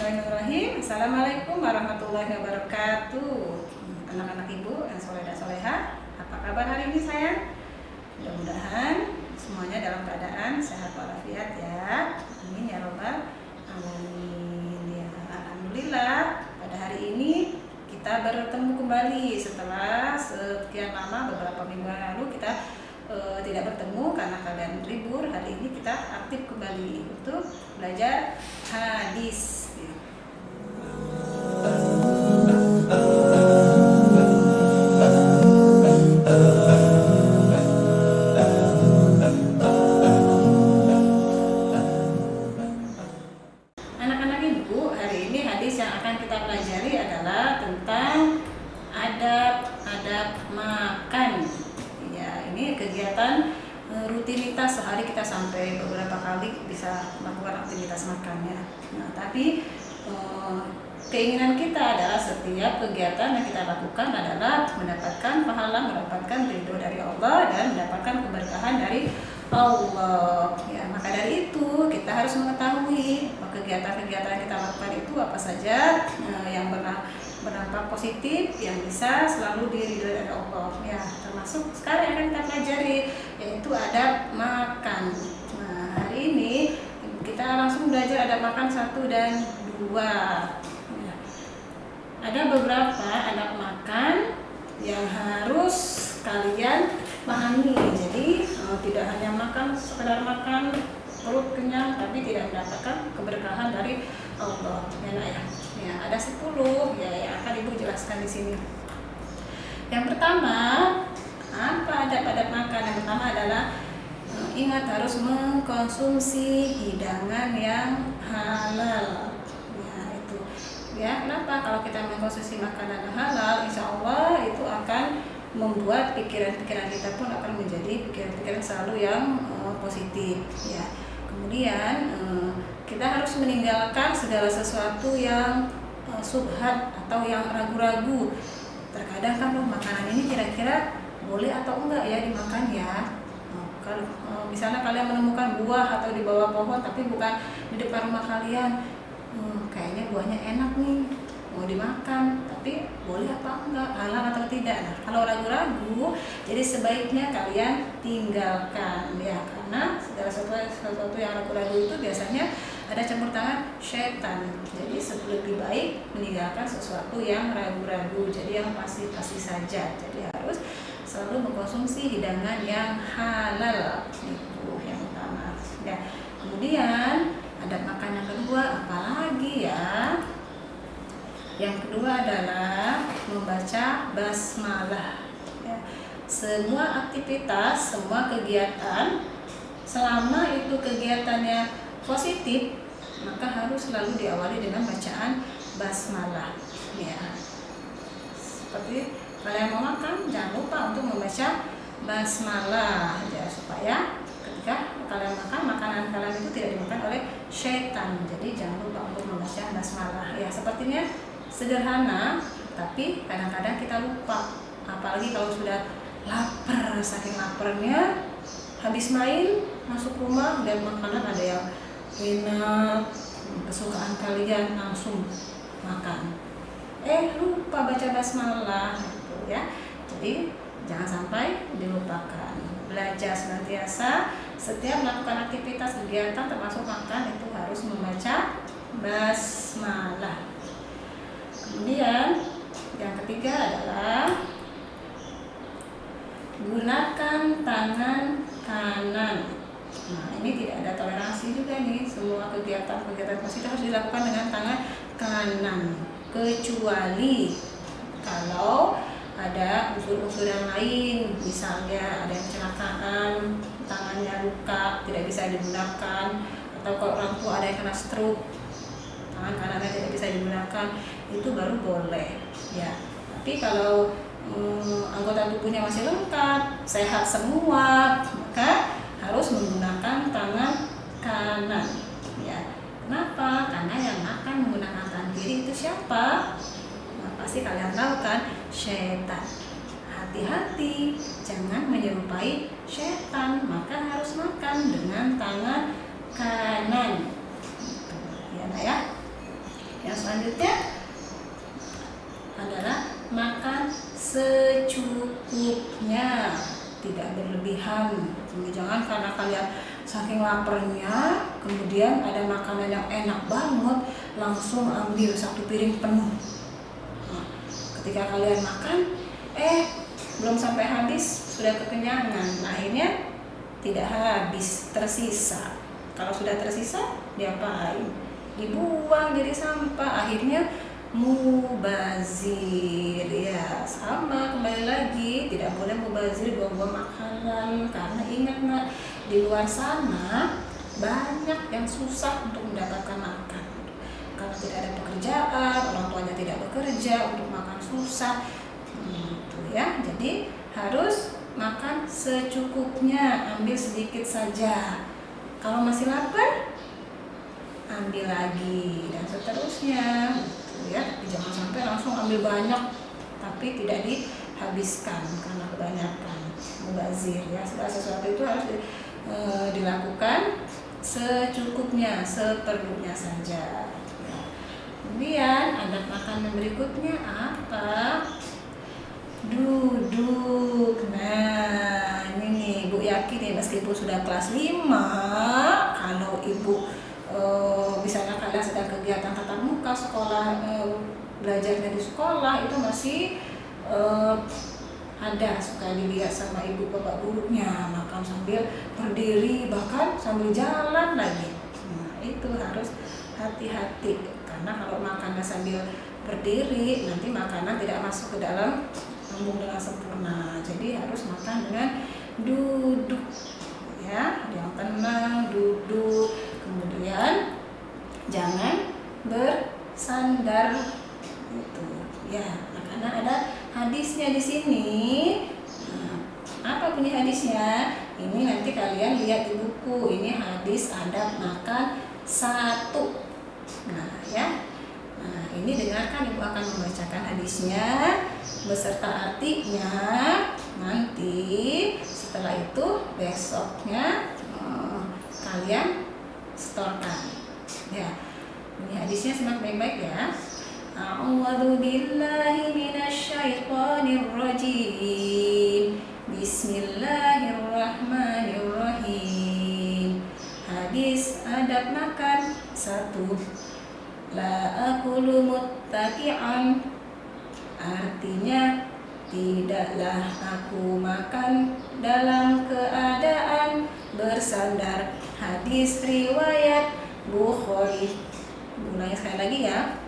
Bismillahirrahmanirrahim. Assalamualaikum warahmatullahi wabarakatuh. Anak-anak ibu yang soleh dan soleha, apa kabar hari ini sayang? Mudah-mudahan semuanya dalam keadaan sehat walafiat ya. Amin ya robbal alamin ya. Alhamdulillah pada hari ini kita bertemu kembali setelah sekian lama, beberapa minggu lalu kita tidak bertemu karena kalian libur. Hari ini kita aktif kembali untuk belajar hadis. Anak-anak ibu, hari ini hadis yang akan kita pelajari adalah tentang adab-adab makan. Ya, ini kegiatan rutinitas sehari kita sampai beberapa kali bisa melakukan aktivitas makannya. Nah, tapi keinginan kita adalah setiap kegiatan yang kita lakukan adalah mendapatkan pahala, mendapatkan ridho dari Allah dan mendapatkan keberkahan dari Allah. Ya, maka dari itu kita harus mengetahui kegiatan-kegiatan yang kita lakukan itu apa saja yang berdampak positif yang bisa selalu diridhoi dari Allah. Ya, termasuk sekarang yang akan kita pelajari yaitu adab makan. Nah, hari ini kita langsung belajar adab makan 1 dan 2. Ya. Ada beberapa adab makan yang harus kalian pahami. Jadi tidak hanya makan sekedar makan perut kenyang tapi tidak mendapatkan keberkahan dari Allah. Ya, nah ya. Ya, ada 10 ya yang akan Ibu jelaskan di sini. Yang pertama, apa adab-adab makan? Yang pertama adalah ingat harus mengkonsumsi hidangan yang halal. Ya, itu. Ya, kenapa? Kalau kita mengkonsumsi makanan halal, insya Allah itu akan membuat pikiran-pikiran kita pun akan menjadi pikiran-pikiran selalu yang positif. Ya. Kemudian kita harus meninggalkan segala sesuatu yang subhat atau yang ragu-ragu. Terkadang kan makanan ini kira-kira boleh atau enggak ya dimakan ya. Kalau misalnya kalian menemukan buah atau di bawah pohon tapi bukan di depan rumah kalian, kayaknya buahnya enak nih, mau dimakan, tapi boleh apa enggak, halal atau tidak. Nah, kalau ragu-ragu, jadi sebaiknya kalian tinggalkan ya, karena segala sesuatu yang ragu-ragu itu biasanya ada campur tangan syaitan. Jadi lebih baik meninggalkan sesuatu yang ragu-ragu, jadi yang pasti-pasti saja. Jadi harus selalu mengkonsumsi hidangan yang halal, itu yang utama ya. Kemudian adab makan yang kedua apalagi ya? Yang kedua adalah membaca basmalah ya. Semua aktivitas, semua kegiatan selama itu kegiatannya positif, maka harus selalu diawali dengan bacaan basmalah ya. Seperti kalian mau makan, jangan lupa untuk membaca basmalah ya, supaya ketika kalian makan, makanan kalian itu tidak dimakan oleh syaitan. Jadi jangan lupa untuk membaca basmalah ya. Sepertinya sederhana, tapi kadang-kadang kita lupa. Apalagi kalau sudah lapar, saking laparnya, habis main, masuk rumah dan makanan ada yang enak, kesukaan kalian, langsung makan. Lupa baca basmalah gitu ya. Jadi jangan sampai dilupakan. Belajar senantiasa, setiap melakukan aktivitas kegiatan termasuk makan itu harus membaca basmalah. Kemudian yang ketiga adalah gunakan tangan kanan. Nah, ini tidak ada toleransi juga nih. Semua kegiatan-kegiatan positif harus dilakukan dengan tangan kanan, kecuali kalau ada unsur-unsur yang lain, misalnya ada yang kecelakaan, tangannya luka, tidak bisa digunakan, atau kalau orang tua ada yang kena stroke, tangan kanannya tidak bisa digunakan, itu baru boleh ya. Tapi kalau anggota tubuhnya masih lengkap, sehat semua, maka harus menggunakan tangan kanan ya. Kenapa? Karena yang akan menggunakan tangan kiri itu siapa? Nah, pasti kalian tahu kan, syaitan. Hati-hati, jangan menyerupai syaitan, maka harus makan dengan tangan kanan ya, nah ya. selanjutnya adalah makan secukupnya, tidak berlebihan. Jangan karena kalian saking laparnya kemudian ada makanan yang enak banget langsung ambil satu piring penuh. Nah, ketika kalian makan belum sampai habis sudah kekenyangan, akhirnya tidak habis, tersisa. Kalau sudah tersisa diapain? Dibuang jadi sampah, akhirnya mubazir. Ya sama, kembali lagi tidak boleh mubazir, buang-buang makanan. Karena ingat nak, di luar sana banyak yang susah untuk mendapatkan makan karena tidak ada pekerjaan, orang tuanya tidak bekerja, untuk makan susah gitu ya. Jadi harus makan secukupnya, ambil sedikit saja. Kalau masih lapar ambil lagi dan seterusnya gitu ya. Tapi jangan sampai langsung ambil banyak tapi tidak dihabiskan karena kebanyakan, mubazir ya. Segala sesuatu itu harus dilakukan secukupnya, seperlunya saja. Kemudian adab makan yang berikutnya apa? Duduk. Nah ini nih, Ibu yakin nih meskipun sudah kelas 5, kalau Ibu misalnya kalian sedang kegiatan tatap muka sekolah, belajarnya di sekolah itu masih ada suka dilihat sama ibu bapak gurunya makan sambil berdiri, bahkan sambil jalan lagi. Nah itu harus hati-hati, karena kalau makannya sambil berdiri nanti makanan tidak masuk ke dalam lambung dengan sempurna. Jadi harus makan dengan duduk ya, yang tenang, duduk. Kemudian jangan bersandar gitu ya, karena ada hadisnya di sini. Nah, apa bunyi hadisnya? Ini nanti kalian lihat di buku. Ini hadis adab makan 1. Nah ya, nah ini dengarkan, Ibu akan membacakan hadisnya beserta artinya. Nanti setelah itu besoknya kalian setorkan ya. Ini hadisnya simak baik-baik ya. A'udzu billahi minasyaitonir rajim. Bismillahirrahmanirrahim. Hadis adab makan 1. La akulu muttaqi'an. Artinya tidaklah aku makan dalam keadaan bersandar. Hadis riwayat Bukhari. Ulangi sekali lagi ya.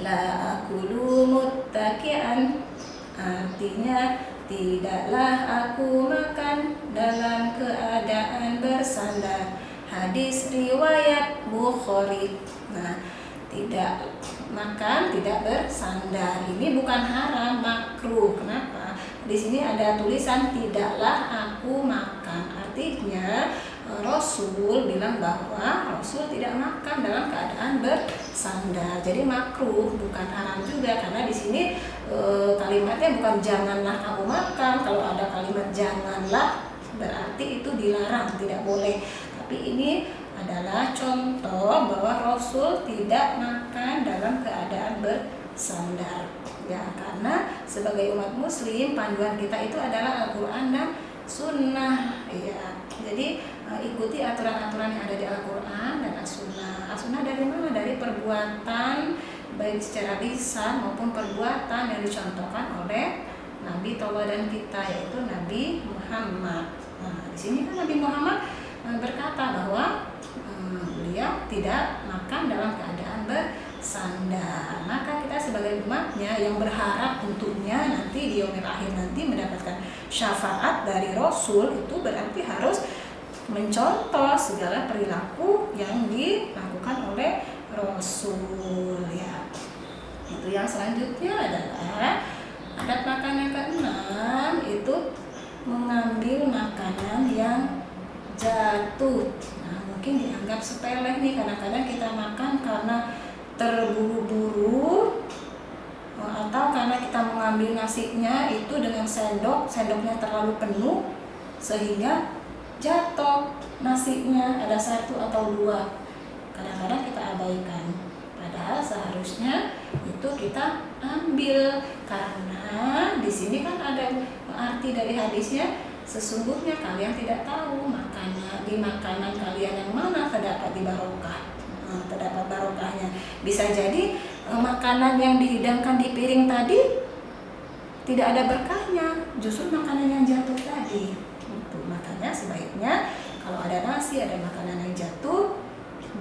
La akulu muttaqi'an, artinya tidaklah aku makan dalam keadaan bersandar. Hadis riwayat Bukhari. Nah, tidak makan tidak bersandar ini bukan haram, makruh. Kenapa? Di sini ada tulisan tidaklah aku makan. Artinya Rasul bilang bahwa Rasul tidak makan dalam keadaan bersandar. Jadi makruh, bukan haram juga, karena di sini kalimatnya bukan janganlah kamu makan. Kalau ada kalimat janganlah berarti itu dilarang, tidak boleh. Tapi ini adalah contoh bahwa Rasul tidak makan dalam keadaan bersandar. Ya, karena sebagai umat muslim panduan kita itu adalah Al-Qur'an dan Sunnah. Ya, jadi ikuti aturan-aturan yang ada di Al-Qur'an dan As-Sunnah. As-Sunnah dari mana? Dari perbuatan baik secara lisan maupun perbuatan yang dicontohkan oleh Nabi tauladan kita, yaitu Nabi Muhammad. Nah, di sini kan Nabi Muhammad berkata bahwa beliau tidak makan dalam keadaan bersandar. Maka kita sebagai umatnya yang berharap untuknya nanti di yaumil akhir nanti mendapatkan syafaat dari Rasul, itu berarti harus mencontoh segala perilaku yang dilakukan oleh Rasul ya. Itu yang selanjutnya adalah adab makan yang ke-6, itu mengambil makanan yang jatuh. Nah, mungkin dianggap sepele nih, kadang-kadang kita makan karena terburu-buru atau karena kita mengambil nasinya itu dengan sendoknya terlalu penuh sehingga jatuh nasinya, ada 1 atau 2. Kadang-kadang kita abaikan, padahal kita ambil, karena di sini kan ada arti dari hadisnya, sesungguhnya kalian tidak tahu di makanan kalian yang mana terdapat di barokah. Terdapat barokahnya. Bisa jadi makanan yang dihidangkan di piring tadi tidak ada berkahnya, justru makanan yang jatuh tadi. Makanya sebaiknya kalau ada nasi, ada makanan yang jatuh,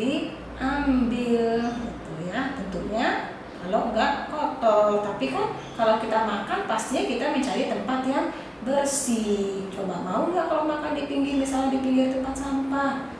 diambil gitu ya. Tentunya kalau enggak kotor, tapi kan kalau kita makan pastinya kita mencari tempat yang bersih. Coba mau nggak kalau makan di pinggir, misalnya di pinggir tempat sampah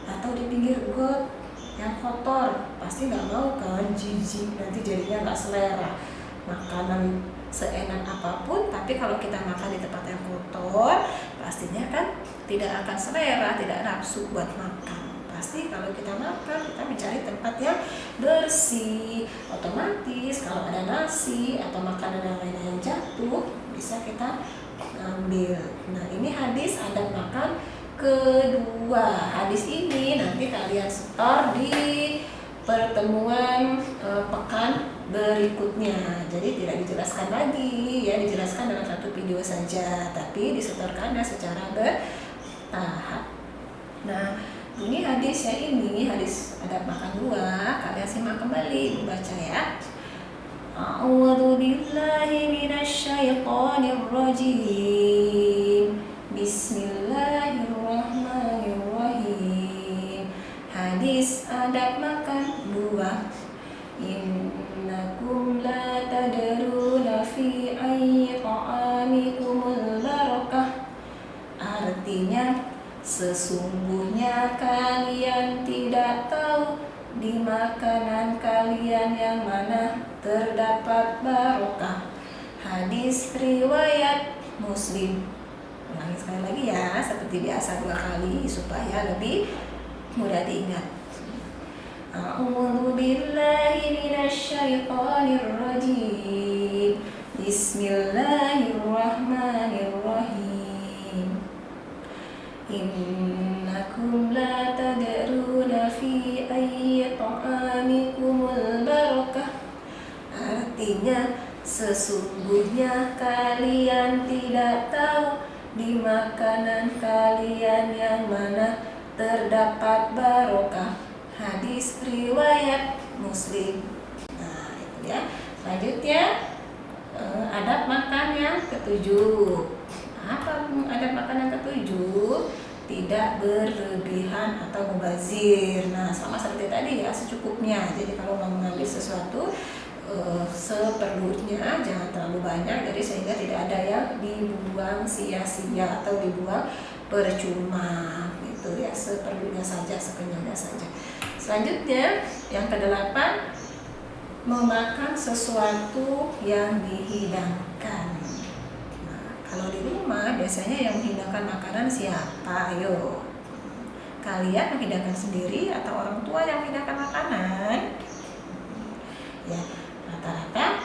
atau di pinggir got yang kotor? Pasti nggak mau kan, jijik, nanti jadinya nggak selera. Makanan seenak apapun, tapi kalau kita makan di tempat yang kotor, pastinya kan tidak akan selera, tidak nafsu buat makan. Pasti kalau kita makan, kita mencari tempat yang bersih. Otomatis kalau ada nasi atau makanan yang lain yang jatuh, bisa kita ambil. Nah, ini hadis adab makan kedua. Hadis ini nanti kalian setor di pertemuan pekan berikutnya. Jadi tidak dijelaskan lagi ya, dijelaskan dalam satu video saja, tapi disetorkannya secara bertahap. Nah, ini hadisnya, ini hadis adab makan dua. Kalian simak kembali, dibaca ya. A'udzu billahi minasyaitonir rajim. Bismillahirrahmanirrahim. Hadis adab makan dua. Innakum la tadruna fi ayyi ta'amikumul barakah. Artinya, sesungguhnya kalian tidak tahu di makanan kalian yang mana terdapat barokah. Hadis riwayat Muslim. Ulangi sekali lagi ya, seperti biasa 2 kali supaya lebih mudah diingat. A'udzu billahi minasyaitonir rajim. Bismillahirrahmanirrahim. Innakum la tadruna fi ayyi ta'amikumul barakah. Artinya, sesungguhnya kalian tidak tahu di makanan kalian yang mana terdapat barokah. Hadis riwayat Muslim. Nah, itu ya. Selanjutnya adab makan yang ketujuh. Apa adab makan yang ketujuh? Tidak berlebihan atau mubazir. Nah, sama seperti tadi ya, secukupnya. Jadi kalau mau mengambil sesuatu seperlunya, jangan terlalu banyak, jadi sehingga tidak ada yang dibuang sia-sia atau dibuang percuma gitu ya, seperlunya saja, sekenyangnya saja. Selanjutnya yang ke-8, memakan sesuatu yang dihidangkan. Nah, kalau di rumah biasanya yang menghidangkan makanan siapa? Ayo, kalian menghidangkan sendiri atau orang tua yang menghidangkan makanan? Ya, rata-rata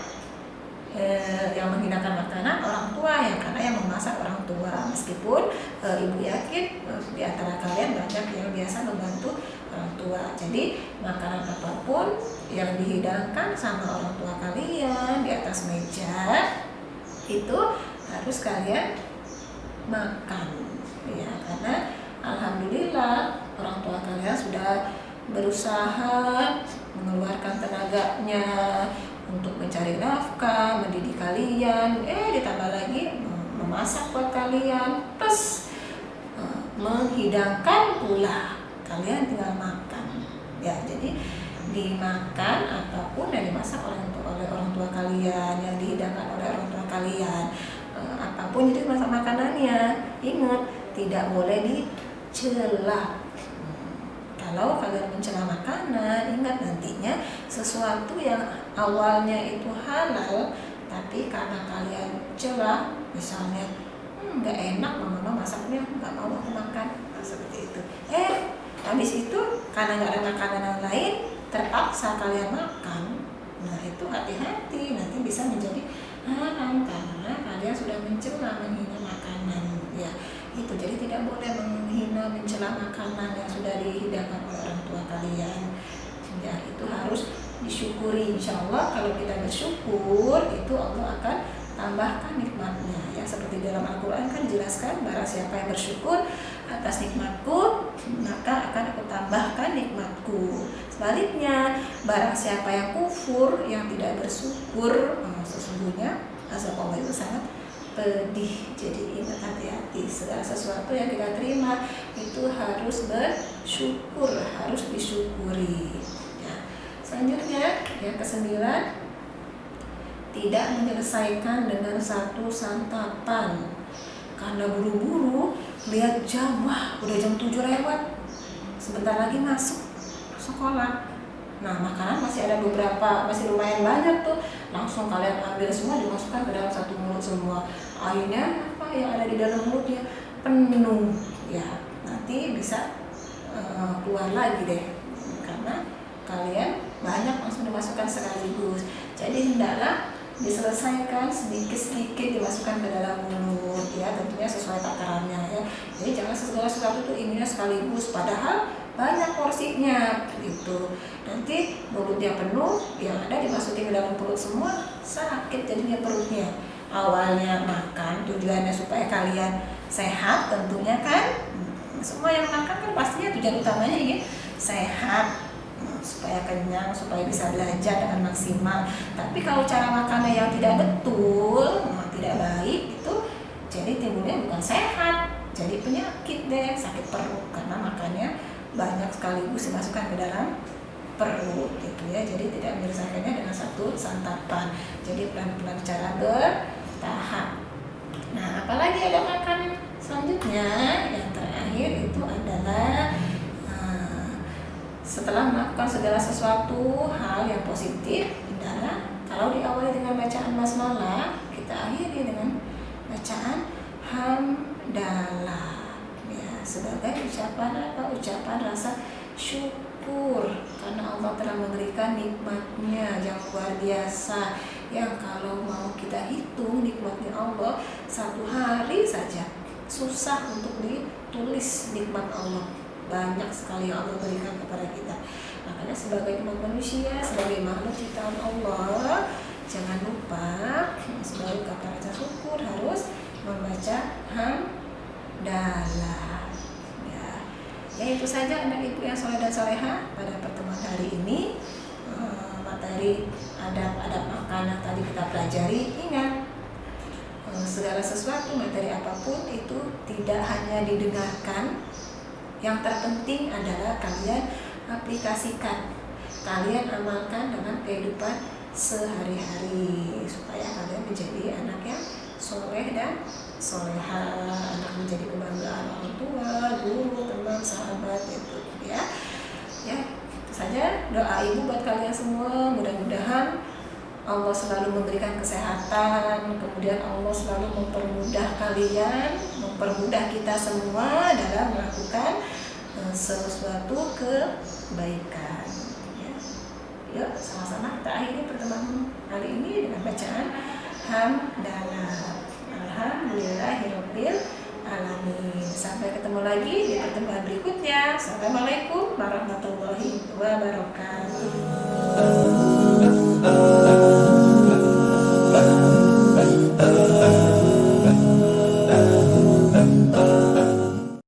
yang menghidangkan makanan orang tua ya, karena yang memasak orang tua. Meskipun ibu yakin di antara kalian banyak yang biasa membantu orang tua. Jadi makanan apapun yang dihidangkan sama orang tua kalian di atas meja itu harus kalian makan ya, karena alhamdulillah orang tua kalian sudah berusaha mengeluarkan tenaganya untuk mencari nafkah, mendidik kalian, ditambah lagi memasak buat kalian, plus menghidangkan pula, kalian tinggal makan ya. Jadi dimakan apapun yang dimasak oleh orang tua kalian, yang dihidangkan oleh orang tua kalian, apapun itu masak makanannya, ingat tidak boleh dicela. Kalau kalian mencela makanan, ingat nantinya sesuatu yang awalnya itu halal, tapi karena kalian cela, misalnya nggak enak mama masaknya, nggak mau aku makan, nah, seperti itu. Habis itu karena nggak ada makanan yang lain, terpaksa kalian makan. Nah, itu hati-hati, nanti bisa menjadi haram karena kalian sudah mencela, menghina makanan ya. Itu jadi tidak boleh menghina, mencela makanan yang sudah dihidangkan oleh orang tua kalian ya. Itu harus disyukuri. Insya Allah kalau kita bersyukur itu Allah akan tambahkan nikmatnya. Ya seperti dalam Al-Quran kan dijelaskan, barang siapa yang bersyukur atas nikmatku maka akan aku tambahkan nikmatku. Sebaliknya barang siapa yang kufur, yang tidak bersyukur, sesungguhnya azab Allah itu sangat pedih. Jadi ingat, hati-hati, segala sesuatu yang kita terima itu harus bersyukur, harus disyukuri. Ya. Selanjutnya yang ke-9, tidak menyelesaikan dengan satu santapan karena buru-buru lihat jam, wah udah jam 7 lewat, sebentar lagi masuk sekolah. Nah makanan masih ada beberapa, masih lumayan banyak tuh, langsung kalian ambil semua, dimasukkan ke dalam satu mulut semua. Akhirnya apa yang ada di dalam mulutnya penuh, ya nanti bisa keluar lagi deh, karena kalian banyak langsung dimasukkan sekaligus. Jadi hendaklah diselesaikan sedikit-sedikit, dimasukkan ke dalam mulut, ya tentunya sesuai takarannya ya. Jadi jangan segala sesuatu itu inginnya sekaligus, padahal banyak porsinya gitu. Nanti mulutnya penuh, yang ada dimasukin ke dalam perut semua, sakit jadinya perutnya. Awalnya makan tujuannya supaya kalian sehat tentunya kan. Semua yang makan kan pastinya tujuan utamanya ingin sehat, supaya kenyang, supaya bisa belajar dengan maksimal. Tapi kalau cara makannya yang tidak betul, tidak baik, itu jadi timbulnya bukan sehat, jadi penyakit deh, sakit perut karena makannya banyak sekaligus dimasukkan ke dalam perut gitu ya. Jadi tidak menyelesaikannya dengan satu santapan, jadi pelan-pelan cara bertahap. Nah apalagi ada makan selanjutnya, yang terakhir itu adalah setelah melakukan segala sesuatu hal yang positif, hendaklah kalau diawali dengan bacaan basmalah, kita akhiri dengan bacaan hamdalah, ya sebagai ucapan apa? Ucapan rasa syukur karena Allah telah memberikan nikmatnya yang luar biasa, yang kalau mau kita hitung nikmatnya Allah satu hari saja susah untuk ditulis nikmat Allah. Banyak sekali yang Allah berikan kepada kita. Makanya sebagai umat manusia, sebagai makhluk ciptaan Allah, jangan lupa sebagai kata rasa syukur harus membaca hamdalah. Ya itu saja anak ibu yang soleh dan soleha pada pertemuan hari ini. Materi adab-adab makanan tadi kita pelajari. Ingat, segala sesuatu, materi apapun itu tidak hanya didengarkan, yang terpenting adalah kalian aplikasikan, kalian amalkan dalam kehidupan sehari-hari supaya kalian menjadi anak yang soleh dan soleha, anak menjadi kebanggaan orang tua, guru, teman, sahabat itu ya. Ya itu saja doa ibu buat kalian semua. Mudah-mudahan Allah selalu memberikan kesehatan, kemudian Allah selalu mempermudah kalian, mempermudah kita semua dalam melakukan sesuatu kebaikan. Ya. Yuk sama-sama kita akhiri pertemuan kali ini dengan bacaan hamdalah. Alhamdulillahirabbil alamin. Sampai ketemu lagi di pertemuan berikutnya. Assalamualaikum warahmatullahi wabarakatuh.